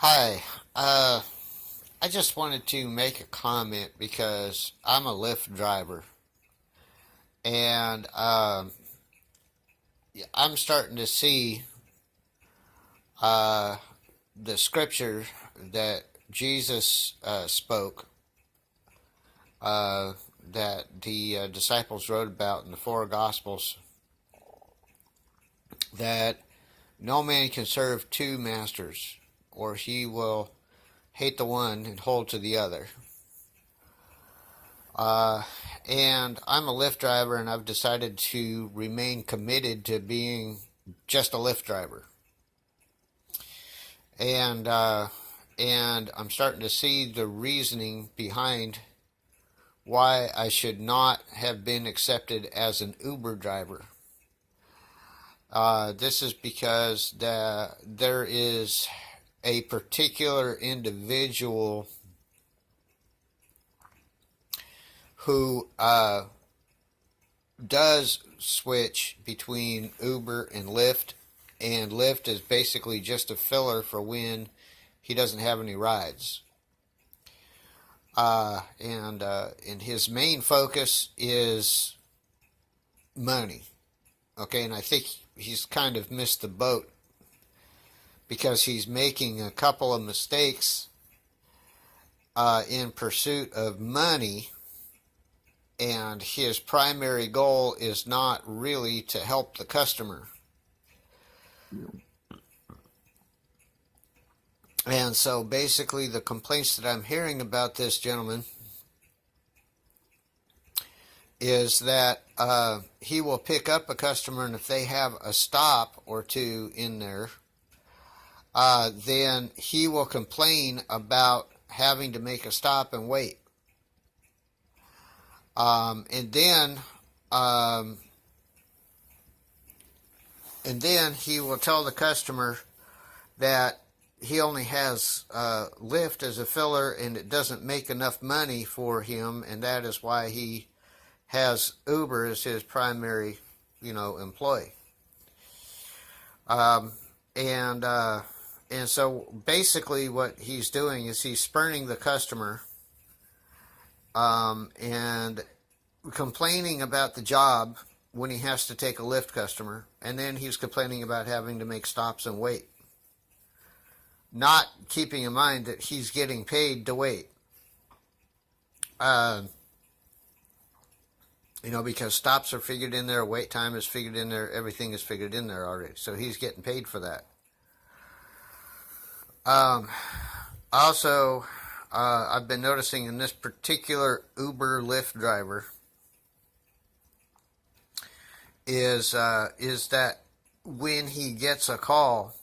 Hi. Uh, I just wanted to make a comment because I'm a Lyft driver, and I'm starting to see uh, the scripture that Jesus spoke, uh, that the disciples wrote about in the four Gospels, that no man can serve two masters, or he will hate the one and hold to the other. Uh, and I'm a Lyft driver, and I've decided to remain committed to being just a Lyft driver. And I'm starting to see the reasoning behind why I should not have been accepted as an Uber driver. This is because there is a particular individual who does switch between Uber and Lyft, and Lyft is basically just a filler for when he doesn't have any rides. And his main focus is money. Okay, and I think he's kind of missed the boat because he's making a couple of mistakes in pursuit of money, and his primary goal is not really to help the customer. And so basically the complaints that I'm hearing about this gentleman is that he will pick up a customer, and if they have a stop or two in there, then he will complain about having to make a stop and wait. And then he will tell the customer that he only has Lyft as a filler, and it doesn't make enough money for him, and that is why he has Uber as his primary, employee. Um, and so basically, what he's doing is he's spurning the customer, and complaining about the job when he has to take a Lyft customer, and then he's complaining about having to make stops and wait, not keeping in mind that he's getting paid to wait. Because stops are figured in there, wait time is figured in there, everything is figured in there already. So he's getting paid for that. Also, I've been noticing in this particular Uber Lyft driver is that when he gets a call,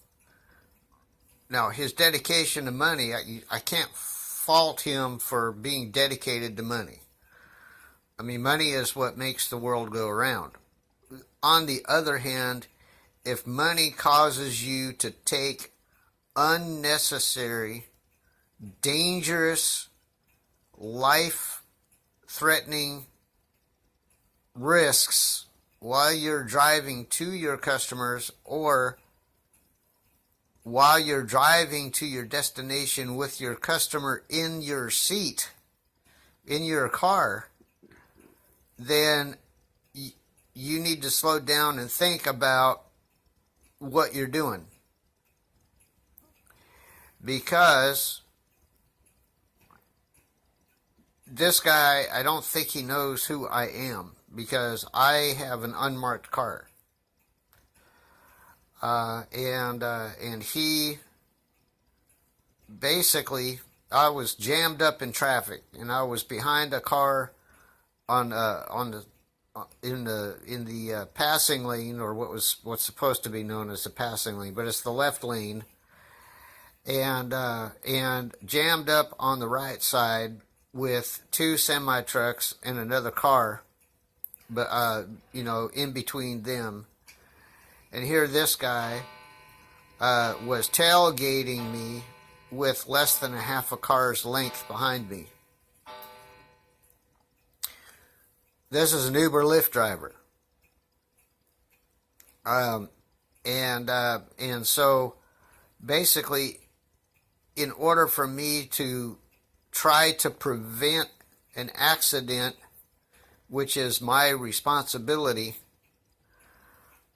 now his dedication to money, I can't fault him for being dedicated to money. I mean, money is what makes the world go around. On the other hand, if money causes you to take unnecessary, dangerous, life-threatening risks while you're driving to your customers, or while you're driving to your destination with your customer in your seat, in your car, then you need to slow down and think about what you're doing. Because this guy, I don't think he knows who I am, because I have an unmarked car. And he basically, I was jammed up in traffic, and I was behind a car in the passing lane, or what's supposed to be known as the passing lane, but it's the left lane, and jammed up on the right side with two semi trucks and another car, but in between them. And here this guy was tailgating me with less than a half a car's length behind me. This is an Uber Lyft driver. And so basically, in order for me to try to prevent an accident, which is my responsibility,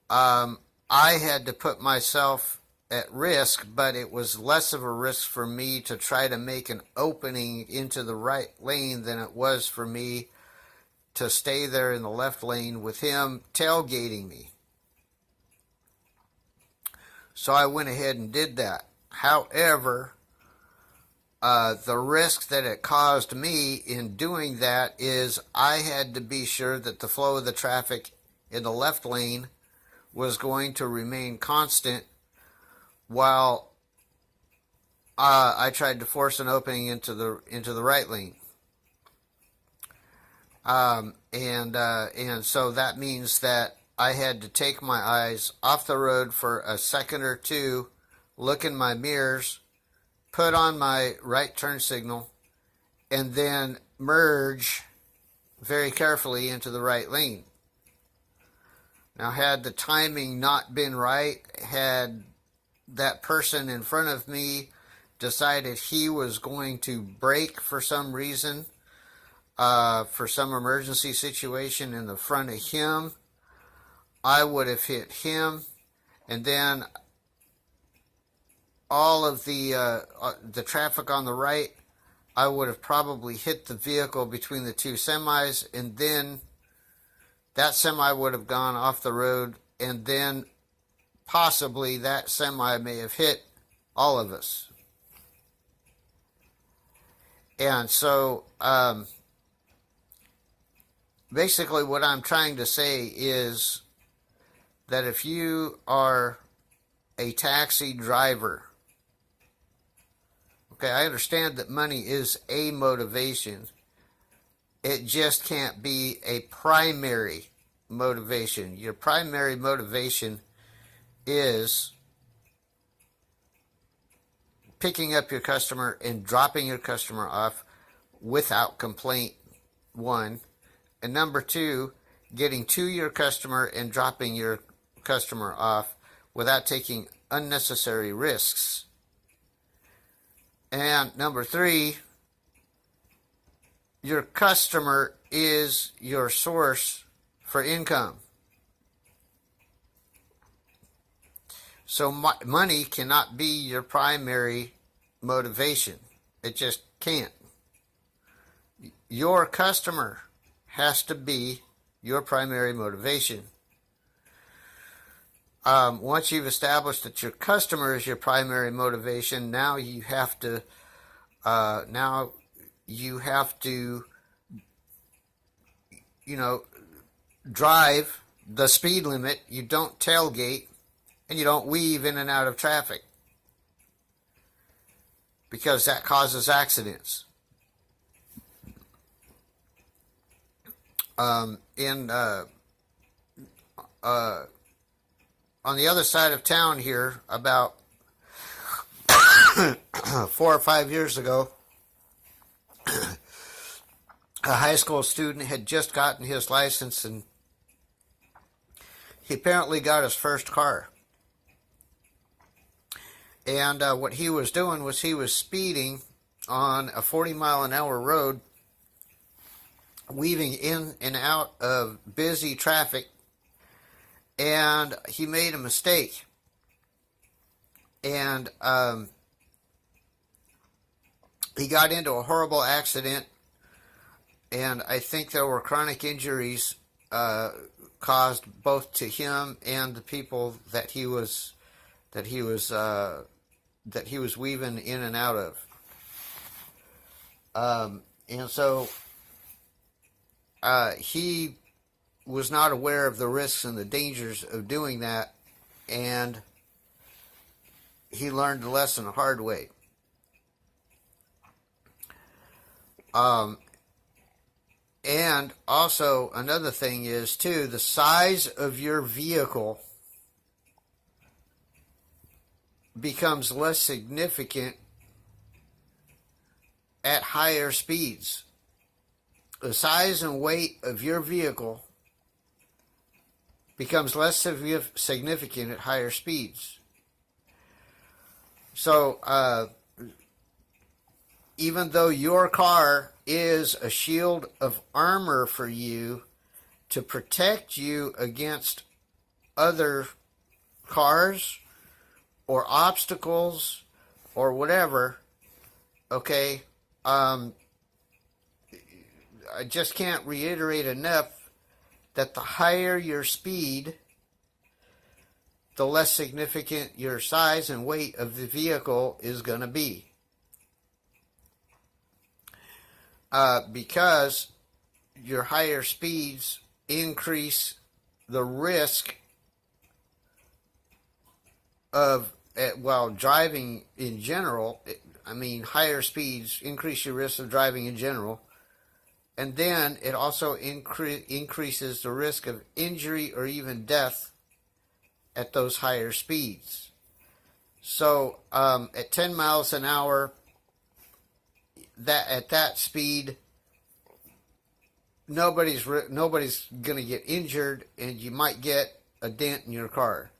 I had to put myself at risk, but it was less of a risk for me to try to make an opening into the right lane than it was for me to stay there in the left lane with him tailgating me. So I went ahead and did that. However, the risk that it caused me in doing that is I had to be sure that the flow of the traffic in the left lane was going to remain constant while I tried to force an opening into the right lane. And so that means that I had to take my eyes off the road for a second or two, look in my mirrors, put on my right turn signal, and then merge very carefully into the right lane. Now, had the timing not been right, had that person in front of me decided he was going to brake for some reason, for some emergency situation in the front of him, I would have hit him, and then all of the traffic on the right, I would have probably hit the vehicle between the two semis, and then that semi would have gone off the road, and then possibly that semi may have hit all of us. And so basically what I'm trying to say is that if you are a taxi driver, okay, I understand that money is a motivation. It just can't be a primary motivation. Your primary motivation is picking up your customer and dropping your customer off without complaint, one. And number two, getting to your customer and dropping your customer off without taking unnecessary risks. And number three, your customer is your source for income. So money cannot be your primary motivation. It just can't. Your customer has to be your primary motivation. Once you've established that your customer is your primary motivation, now you have to drive the speed limit. You don't tailgate, and you don't weave in and out of traffic, because that causes accidents. On the other side of town here, about 4 or 5 years ago, a high school student had just gotten his license, and he apparently got his first car. And what he was doing was he was speeding on a 40-mile-an-hour road, weaving in and out of busy traffic, and he made a mistake. And he got into a horrible accident, and I think there were chronic injuries caused both to him and the people that he was weaving in and out of. And so he was not aware of the risks and the dangers of doing that, and he learned the lesson the hard way. And also another thing is too, the size of your vehicle becomes less significant at higher speeds. The size and weight of your vehicle becomes less significant at higher speeds. So even though your car is a shield of armor for you to protect you against other cars or obstacles or whatever, okay, I just can't reiterate enough that the higher your speed, the less significant your size and weight of the vehicle is going to be. Because your higher speeds increase the risk of, well, driving in general. Higher speeds increase your risk of driving in general. And then it also increases the risk of injury or even death at those higher speeds. So at 10 miles an hour, at that speed, nobody's going to get injured, and you might get a dent in your car.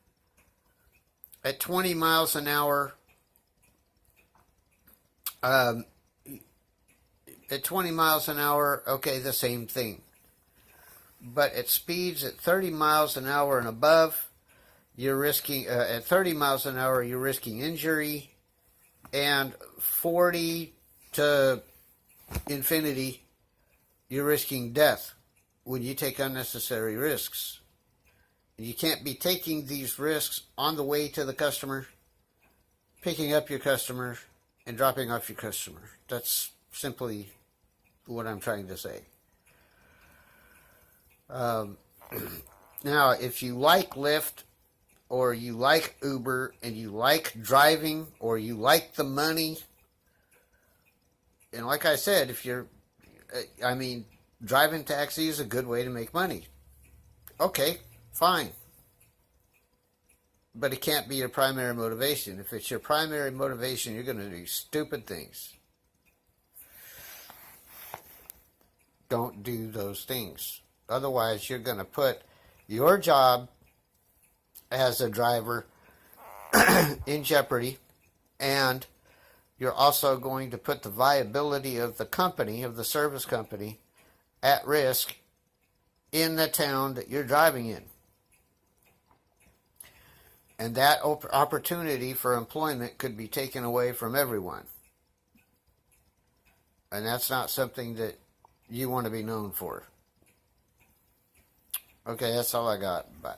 At 20 miles an hour, okay, the same thing. But at speeds at 30 miles an hour and above, you're risking, at 30 miles an hour, you're risking injury, and 40 to infinity, you're risking death when you take unnecessary risks. You can't be taking these risks on the way to the customer, picking up your customer, and dropping off your customer. That's simply what I'm trying to say. Now, if you like Lyft, or you like Uber, and you like driving, or you like the money, and like I said, driving taxi is a good way to make money. Okay, fine. But it can't be your primary motivation. If it's your primary motivation, you're going to do stupid things. Don't do those things. Otherwise, you're going to put your job as a driver in jeopardy, and you're also going to put the viability of the company, of the service company, at risk in the town that you're driving in. And that opportunity for employment could be taken away from everyone. And that's not something that you want to be known for. Okay, that's all I got. Bye.